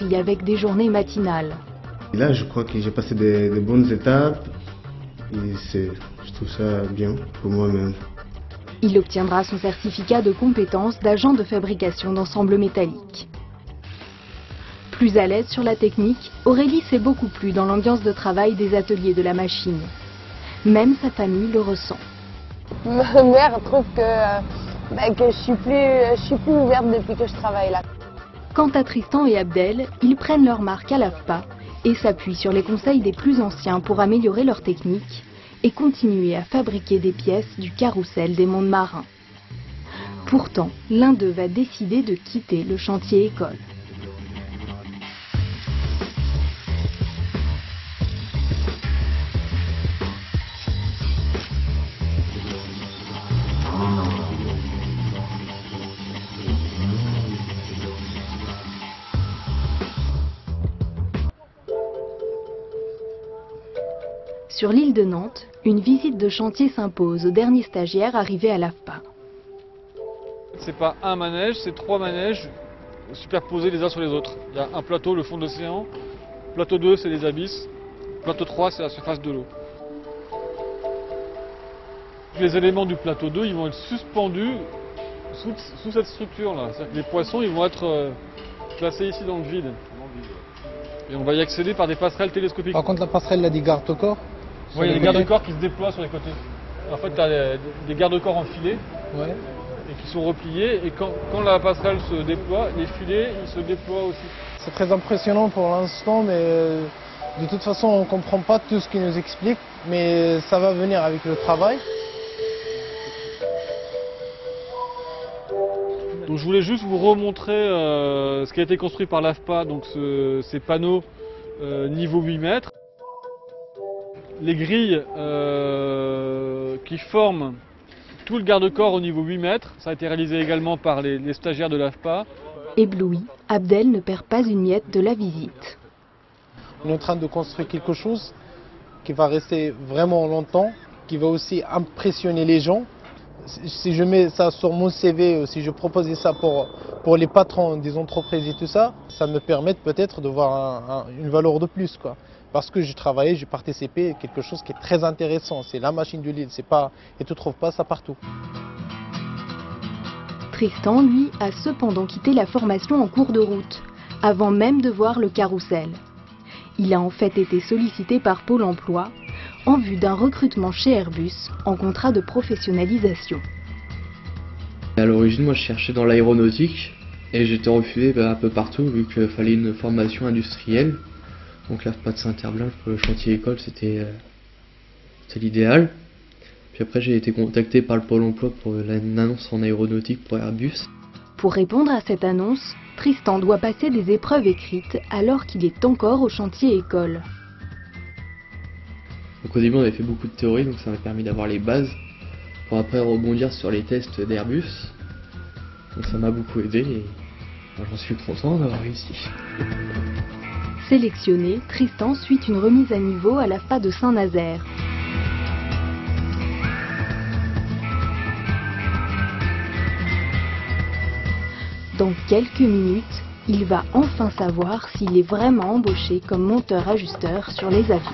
pris avec des journées matinales. Et là, je crois que j'ai passé des bonnes étapes et je trouve ça bien pour moi-même. Il obtiendra son certificat de compétence d'agent de fabrication d'ensembles métalliques. Plus à l'aise sur la technique, Aurélie s'est beaucoup plu dans l'ambiance de travail des ateliers de la machine. Même sa famille le ressent. Ma mère trouve que je suis plus ouverte depuis que je travaille là. Quant à Tristan et Abdel, ils prennent leur marque à l'AFPA et s'appuient sur les conseils des plus anciens pour améliorer leur technique et continuer à fabriquer des pièces du carrousel des mondes marins. Pourtant, l'un d'eux va décider de quitter le chantier école. Sur l'île de Nantes, une visite de chantier s'impose aux derniers stagiaires arrivés à l'AFPA. C'est pas un manège, c'est 3 manèges superposés les uns sur les autres. Il y a un plateau, le fond de l'océan. Plateau 2, c'est les abysses. Plateau 3, c'est la surface de l'eau. Les éléments du plateau 2, ils vont être suspendus sous cette structure-là. C'est-à-dire que les poissons, ils vont être placés ici dans le vide. Et on va y accéder par des passerelles télescopiques. Par contre, la passerelle, là, des garde-corps. Oui, il y a des garde-corps qui se déploient sur les côtés. En fait, tu as des garde-corps enfilés et qui sont repliés. Et quand la passerelle se déploie, les filets, ils se déploient aussi. C'est très impressionnant pour l'instant, mais de toute façon, on ne comprend pas tout ce qu'ils nous expliquent. Mais ça va venir avec le travail. Donc, je voulais juste vous remontrer ce qui a été construit par l'AFPA, donc ces panneaux niveau 8 mètres. Les grilles qui forment tout le garde-corps au niveau 8 mètres, ça a été réalisé également par les stagiaires de l'AFPA. Ébloui, Abdel ne perd pas une miette de la visite. On est en train de construire quelque chose qui va rester vraiment longtemps, qui va aussi impressionner les gens. Si je mets ça sur mon CV, si je proposais ça pour les patrons des entreprises et tout ça, ça me permet peut-être de voir une valeur de plus, quoi. Parce que j'ai travaillé, j'ai participé à quelque chose qui est très intéressant. C'est la machine de l'île, et tu ne trouves pas ça partout. Tristan, lui, a cependant quitté la formation en cours de route, avant même de voir le carrousel. Il a en fait été sollicité par Pôle emploi en vue d'un recrutement chez Airbus en contrat de professionnalisation. À l'origine, moi je cherchais dans l'aéronautique et j'étais refusé un peu partout vu qu'il fallait une formation industrielle. Donc l'AFPA de Saint-Herblain pour le chantier école, c'était l'idéal. Puis après j'ai été contacté par le Pôle emploi pour une annonce en aéronautique pour Airbus. Pour répondre à cette annonce, Tristan doit passer des épreuves écrites alors qu'il est encore au chantier école. Donc au début on avait fait beaucoup de théorie, donc ça m'a permis d'avoir les bases pour après rebondir sur les tests d'Airbus. Donc ça m'a beaucoup aidé et j'en suis content d'avoir réussi. Sélectionné, Tristan suit une remise à niveau à l'AFPA de Saint-Nazaire. Dans quelques minutes, il va enfin savoir s'il est vraiment embauché comme monteur-ajusteur sur les avions.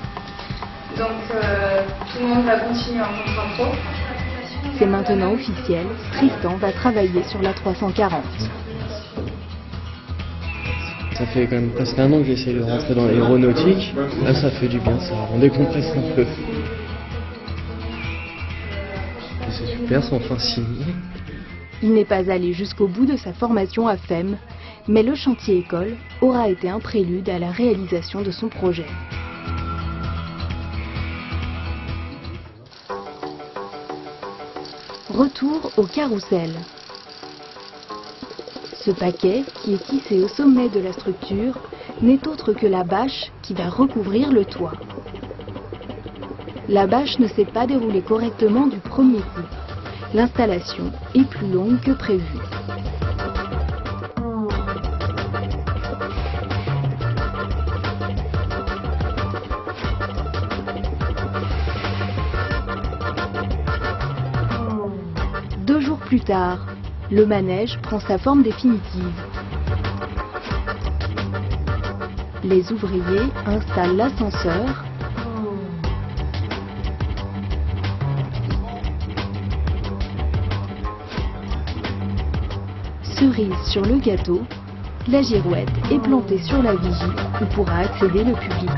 Donc tout le monde va continuer en contrat pro. C'est maintenant officiel, Tristan va travailler sur la 340. Ça fait quand même presque un an que j'essaie de rentrer dans l'aéronautique. Là ça fait du bien, ça on décompresse un peu. Et c'est super, c'est enfin signé. Il n'est pas allé jusqu'au bout de sa formation à FEM, mais le chantier école aura été un prélude à la réalisation de son projet. Retour au carrousel. Ce paquet, qui est hissé au sommet de la structure, n'est autre que la bâche qui va recouvrir le toit. La bâche ne s'est pas déroulée correctement du premier coup. L'installation est plus longue que prévu. Deux jours plus tard, le manège prend sa forme définitive. Les ouvriers installent l'ascenseur. Cerise sur le gâteau, la girouette est plantée sur la vigie où pourra accéder le public.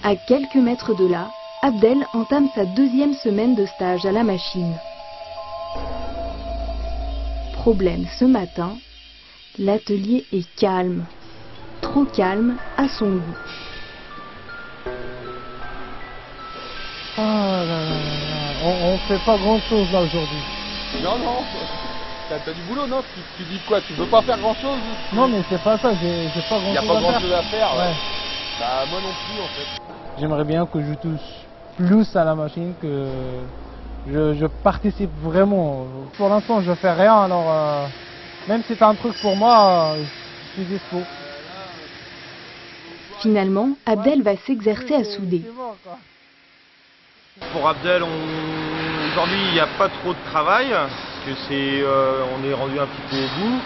À quelques mètres de là, Abdel entame sa deuxième semaine de stage à la machine. Problème ce matin, l'atelier est calme. Trop calme à son goût. Ah là là là, on fait pas grand chose là aujourd'hui. Non, t'as du boulot, non? Tu dis quoi? Tu veux pas faire grand chose? Non mais c'est pas ça, j'ai pas grand chose à faire. Y a pas grand chose à faire, ouais. Bah moi non plus en fait. J'aimerais bien que je touche plus à la machine, que je participe vraiment. Pour l'instant je fais rien, alors même si c'est un truc pour moi, je suis dispo. Finalement, Abdel va s'exercer à souder. Pour Abdel, aujourd'hui il n'y a pas trop de travail, parce que on est rendu un petit peu au bout.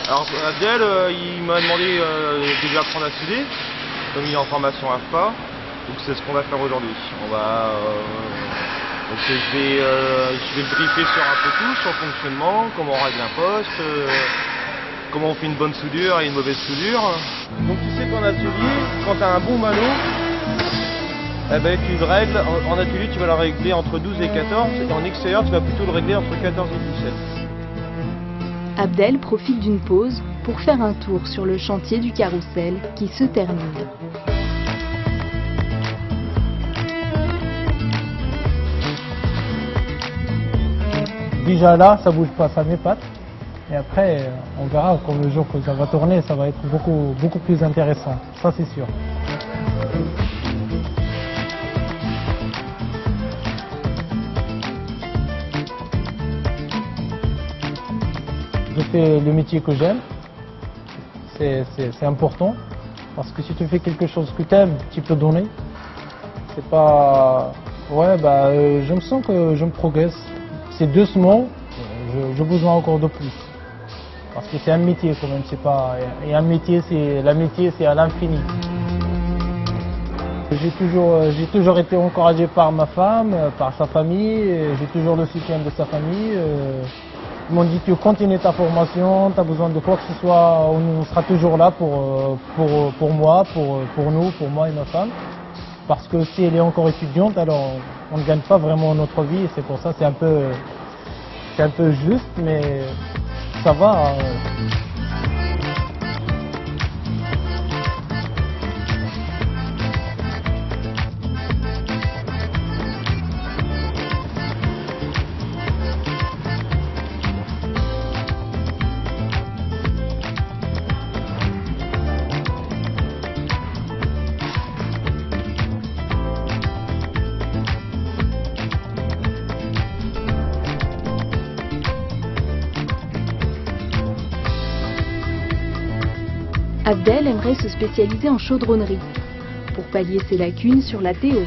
Alors Abdel, il m'a demandé de lui apprendre à souder, comme il est en formation AFPA, donc c'est ce qu'on va faire aujourd'hui. Donc je vais le briefer sur un peu tout, sur le fonctionnement, comment on règle un poste, comment on fait une bonne soudure et une mauvaise soudure. Donc tu sais qu'en atelier, quand tu as un bon malot, eh ben, tu le règles, en atelier tu vas le régler entre 12 et 14, et en extérieur tu vas plutôt le régler entre 14 et 17. Abdel profite d'une pause pour faire un tour sur le chantier du carrousel qui se termine. Déjà là, ça bouge pas, ça m'épate. Et après, on verra quand le jour que ça va tourner, ça va être beaucoup plus intéressant. Ça, c'est sûr. Je fais le métier que j'aime. C'est important. Parce que si tu fais quelque chose que tu aimes, tu peux donner. C'est pas... Ouais, bah, je me sens que je me progresse. C'est doucement, j'ai besoin encore de plus. Parce que c'est un métier quand même, c'est pas... Et un métier, l'amitié, c'est à l'infini. J'ai toujours été encouragé par ma femme, par sa famille, j'ai toujours le soutien de sa famille. Ils m'ont dit que continue ta formation, tu as besoin de quoi que ce soit, on sera toujours là pour moi, pour nous, pour moi et ma femme. Parce que si elle est encore étudiante, alors on ne gagne pas vraiment notre vie, et c'est pour ça c'est un peu juste, mais ça va. Abdel aimerait se spécialiser en chaudronnerie. Pour pallier ses lacunes sur la théorie,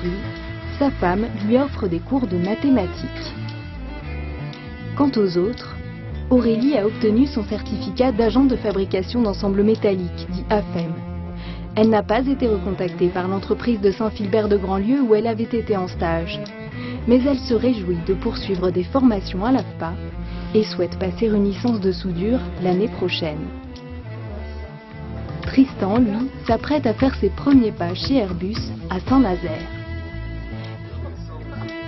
sa femme lui offre des cours de mathématiques. Quant aux autres, Aurélie a obtenu son certificat d'agent de fabrication d'ensembles métalliques, dit AFEM. Elle n'a pas été recontactée par l'entreprise de Saint-Philbert de Grandlieu où elle avait été en stage. Mais elle se réjouit de poursuivre des formations à l'AFPA et souhaite passer une licence de soudure l'année prochaine. Tristan, lui, s'apprête à faire ses premiers pas chez Airbus à Saint-Nazaire.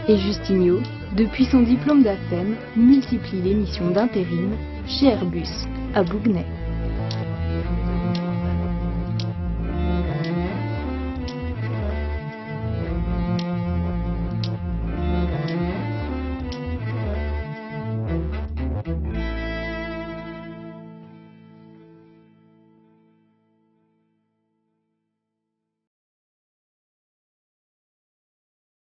Et Justinio, depuis son diplôme d'AFEM, multiplie les missions d'intérim chez Airbus à Bouguenais.